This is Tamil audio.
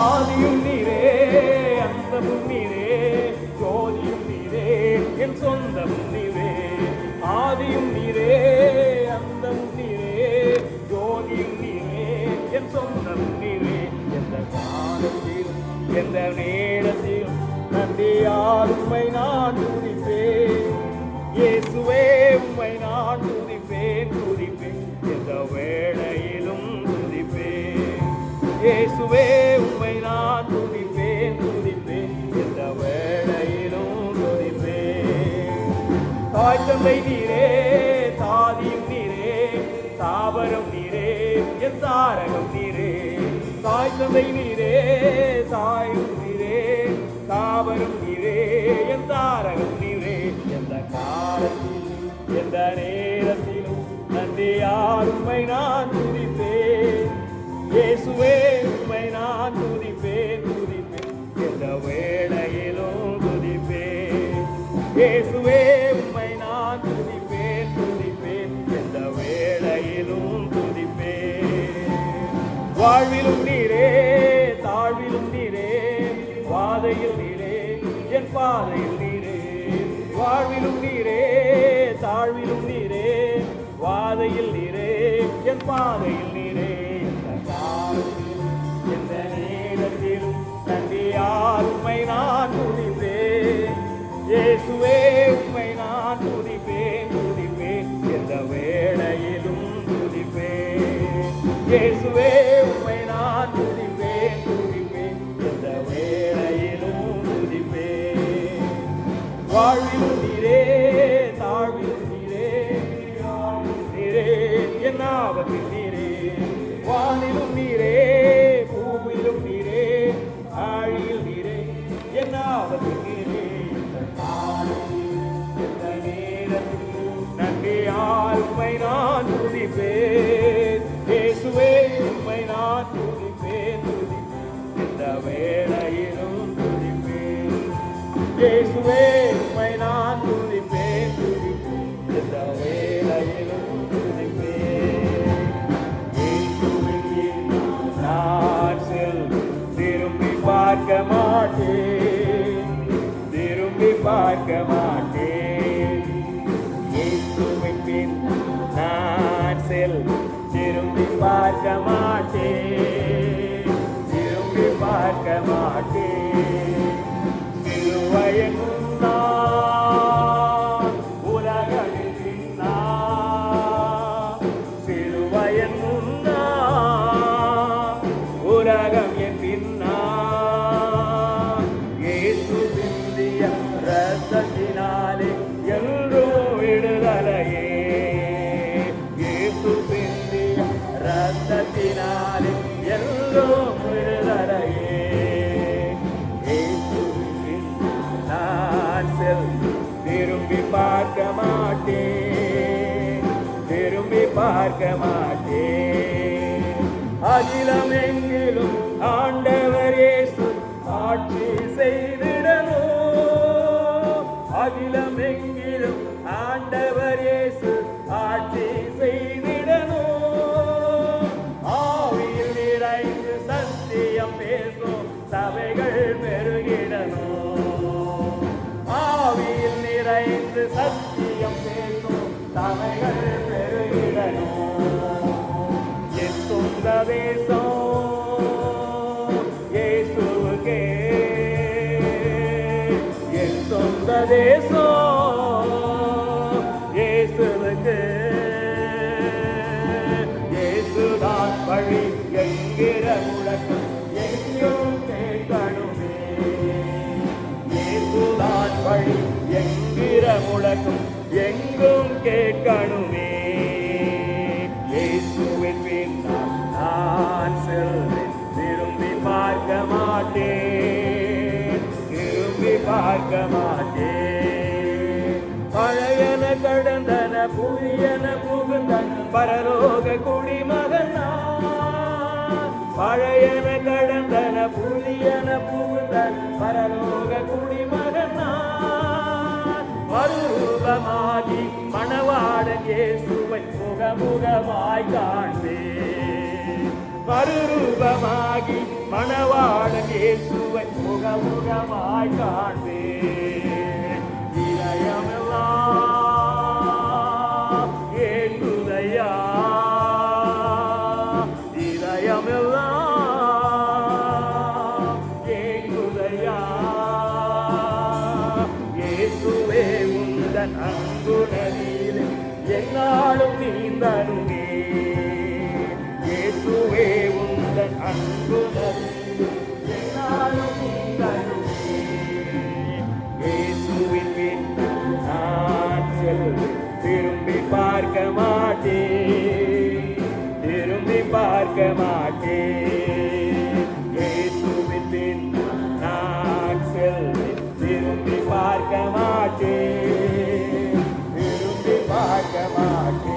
ஆதியும் நீரே அந்தமும் நீரே ஜோதியும் நீரே என் சொந்தமும் நீரே. ஆதியும் நீரே அந்தமும் நீரே ஜோதியும் நீரே என் சொந்தமும் நீரே. எந்த காலத்திலும் எந்த நேரத்திலும் நன்றியால் உம்மை நான் துதிப்பேன். இயேசுவே உம்மை நான் துதிப்பேன் துதிப்பேன் எந்த வேளையிலும் துதிப்பேன். இயேசுவே உம்மை நான் துதிப்பேன் துதிப்பேன் எந்த வேளையிலும் துதிப்பேன். தாய் தந்தை நீரே தாதியும் நீரே தாவரம் நீரே என் தாரகம் நீரே. தாய் தந்தை நீரே தாயும் நீரே தாவரம் நீரே என் தாரகம் நீரே. எந்த காலத்திலும் எந்த நேரத்திலும் நன்றியால் உம்மை நான் துதிப்பேன். இயேசுவே உம்மை நான் துதிப்பேன் துதிப்பேன் எந்த வேளையிலும் துதிப்பேன். இயேசுவே உம்மை நான் துதிப்பேன் துதிப்பேன் எந்த வேளையிலும் துதிப்பேன். வாழ்விலும் நீரே தாழ்விலும் நீரே பாதையில் நீரே என் பாதையில் நீரே. வாழ்விலும் நீரே தாழ்விலும் நீரே வாதையில் நீரே என் பாதையில் நீரே. எந்த காலத்திலும் எந்த நேரத்திலும் நன்றியால் உம்மை நான் துதிப்பேன். இயேசுவே உம்மை நான் துதிப்பேன் துதிப்பேன் எந்த வேளையிலும் துதிப்பேன். இயேசுவே உம்மை நான் துதிப்பேன் துதிப்பேன் எந்த வேளையிலும் துதிப்பேன். வாழ்விலும் நீரே தாழ்விலும் நீரே நீரே என் ஆபத்தில் நீரே. வானிலும் நீரே பூவிலும் நீரே ஆழியில் நீரே என் ஆபத்தில் நீரே. எந்த காலத்திலும் எந்த நேரத்திலும் நன்றியால் உம்மை நான் துதிப்பேன். இயேசுவே உம்மை நான் துதிப்பேன் துதிப்பேன் எந்த வேளையிலும் துதிப்பேன். இயேசுவே உம்மை நான் துதிப்பேன் துதிப்பேன் எந்த வேளையிலும் துதிப்பேன். இயேசுவின் நான் திரும்பி பார்க்க மாட்டேன் திரும்பி பார்க்க மாட்டேன். இயேசுவின் பின் நான் திரும்பி பார்க்க மாட்டேன் திரும்பி பார்க்க மாட்டேன். சிலுவையின் முன்னால் உலகில் பின்னால் சிலுவையின் முன்னால் உலகம் என் பின்னால். இயேசு சிந்திய இரத்தத்தினாலே என்றும் விடுதலையே. இயேசு சிந்திய இரத்தத்தினாலே என்றும் விடுதலையே. இயேசுவின் நான் திரும்பி பார்க்க மாட்டேன் திரும்பி பார்க்க மாட்டேன். அகிலம் எங்கிலும் ஆண்டவர் இயேசு ஆட்சி செய்திடணும். அகிலம் எங்கிலும் ஆண்டவர் இயேசு ஆட்சி செய்திடணும். ஆவியில் நிறைந்து சத்தியம் பேசும் சபைகள் பெருகிடணும். ஆவியில் நிறைந்து சத்தியம் பேசும் சபைகள் பெருகிடணும். என் சொந்த தேசம் இயேசுவுக்கே. என் சொந்த தேசம் இயேசுவுக்கு. இயேசுதான் வழி என்கிற முழக்கம் எங்கும் கேட்கணுமே. இயேசுதான் வழி என்கிற முழக்கம் எங்கும் கேட்கணுமே. இயேசுவின் பின்னால் நான் செல்வேன் திரும்பி பார்க்க மாட்டேன் திரும்பி பார்க்க மாட்டேன். பழையன கடந்தன புதியன புகுந்தன பரலோக குடிமகன் நான். பழையன கடந்தன புதியன புகுந்தன பரலோக குடிமகன் நான். மறுரூபமாகி மணவாளன் இயேசுவை முகமுகமாய் காண்பேன். மறுரூபமாகி மணவாளன் என்னாலும் இயேசுவை முகமுகமாய் காண்பேன். இதயமெல்லாம் ஏங்குதையா, இதயமெல்லாம் ஏங்குதையா. இயேசுவே உந்தன் அன்பு நதியிலே என்னாலும் நீந்தருமே. இயேசுவே உந்தன் அன்பு நதியிலே என்னாலும் நீந்தருமே. இயேசுவின் பின்னால் நான் செல்வேன், திரும்பி பார்க்க மாட்டேன், திரும்பி பார்க்க மாட்டேன். இயேசுவின் பின்னால் நான் செல்வேன், திரும்பி பார்க்க மாட்டேன், திரும்பி பார்க்க மாட்டேன்.